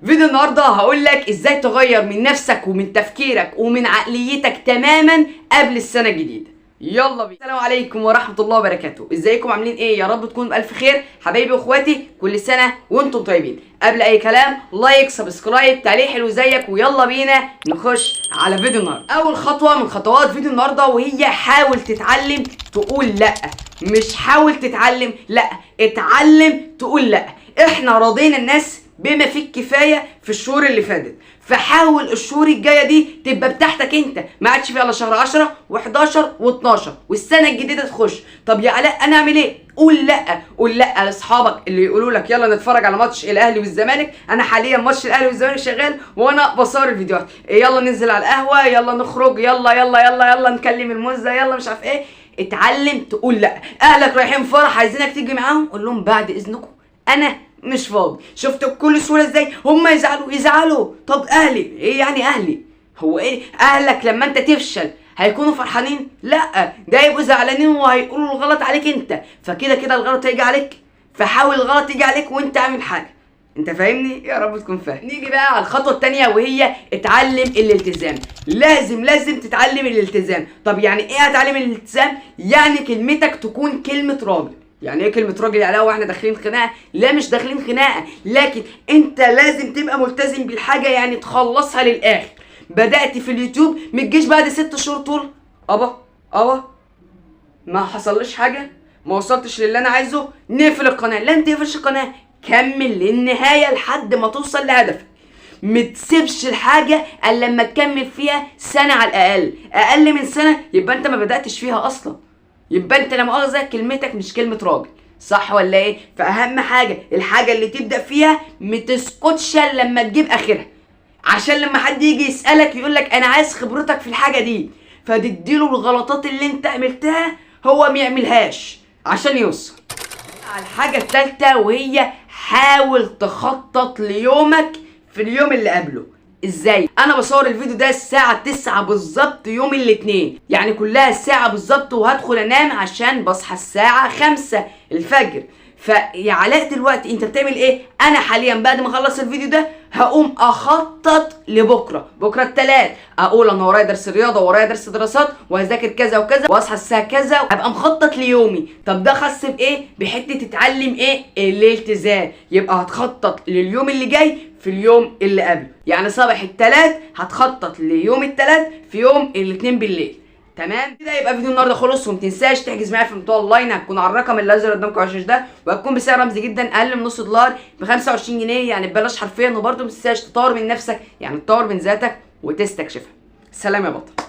فيديو النهارده هقول لك ازاي تغير من نفسك ومن تفكيرك ومن عقليتك تماما قبل السنه الجديده. يلا بينا. السلام عليكم ورحمه الله وبركاته. ازيكم عاملين ايه؟ يا رب تكونوا بالف خير حبايبي واخواتي، كل سنه وانتم طيبين. قبل اي كلام لايك سبسكرايب تعليق حلو زيك، ويلا بينا نخش على فيديو النهارده. اول خطوه من خطوات فيديو النهارده وهي حاول تتعلم تقول لا. مش حاول تتعلم، لا اتعلم تقول لا. احنا راضينا الناس بما فيه الكفايه في الشهور اللي فاتت، فحاول الشهور الجايه دي تبقى بتاعتك انت، ما عادش فيها الا شهر 10 و11 و12 والسنه الجديده تخش. طب يا علاء انا اعمل ايه؟ قول لا. قول لا لاصحابك اللي يقولوا لك يلا نتفرج على ماتش الاهلي والزمالك. انا حاليا ماتش الاهلي والزمالك شغال وانا بصور الفيديوهات. يلا ننزل على القهوه، يلا نخرج، يلا نكلم الموزه، يلا مش عارف ايه. اتعلم تقول لا. اهلك رايحين فرح عايزينك تيجي معاهم، قول لهم بعد اذنكم انا مش فاضي. شفت بكل سهوله ازاي هم يزعلوا. طب اهلي ايه يعني؟ اهلي هو ايه؟ اهلك لما انت تفشل هيكونوا فرحانين؟ لا، ده يبقوا زعلانين وهيقولوا الغلط عليك انت، فكده كده الغلط هيجي عليك. فحاول الغلط يجي عليك وانت اعمل حاجه. انت فاهمني؟ يا رب تكون فاهم. نيجي بقى على الخطوه الثانيه وهي اتعلم الالتزام. لازم تتعلم الالتزام. طب يعني ايه اتعلم الالتزام؟ يعني كلمتك تكون كلمه راجل. يعني ايه كلمة راجل يا علاء واحنا داخلين خناقة؟ لا مش داخلين خناقة، لكن انت لازم تبقى ملتزم بالحاجة، يعني تخلصها للآخر. بدأت في اليوتيوب متجيش بعد 6 شهور طول ابا ما حصلش حاجة، ما وصلتش للي انا عايزه، نقفل القناة. لا انت تقفلش القناة، كمل للنهاية لحد ما توصل لهدفك. متسيبش الحاجة الا لما تكمل فيها سنة على الأقل. أقل من سنة يبقى انت ما بدأتش فيها أصلا، يبقى انت لا مؤاخذه كلمتك مش كلمه راجل، صح ولا ايه؟ فاهم حاجه الحاجه اللي تبدا فيها متسكتش لما تجيب اخرها، عشان لما حد يجي يسالك يقول لك انا عايز خبرتك في الحاجه دي، فتديله الغلطات اللي انت عملتها هو ما يعملهاش عشان يوصل. الحاجه الثالثه وهي حاول تخطط ليومك في اليوم اللي قبله. ازاي؟ انا بصور الفيديو ده الساعة 9 بالظبط يوم الاثنين، يعني كلها الساعة بالظبط، وهدخل انام عشان بصحى الساعة 5 الفجر. فيا علاء دلوقتي انت بتعمل ايه؟ انا حاليا بعد ما اخلص الفيديو ده هقوم اخطط لبكره، بكره الثلاث، اقول انا ورايا درس رياضه ورايا درس دراسات وهذاكر كذا وكذا واصحى الساعه كذا، ابقى مخطط ليومي. طب ده خاص بايه؟ بحته تتعلم ايه؟ الالتزام. يبقى هتخطط لليوم اللي جاي في اليوم اللي قبله، يعني صباح الثلاث هتخطط ليوم الثلاث في يوم الاثنين بالليل. تمام كده؟ يبقى فيديو النهارده خلص، وما تنساش تحجز معايا في بتوع اونلاين، هتكون على الرقم اللي ازرق قدامكم على الشاشه ده، وهتكون بسعر رمزي جدا اقل من نص دولار ب 25 جنيه، يعني ببلاش حرفيا. وبرده ما تنساش تطور من نفسك، يعني تطور من ذاتك وتستكشفها. سلام يا بطل.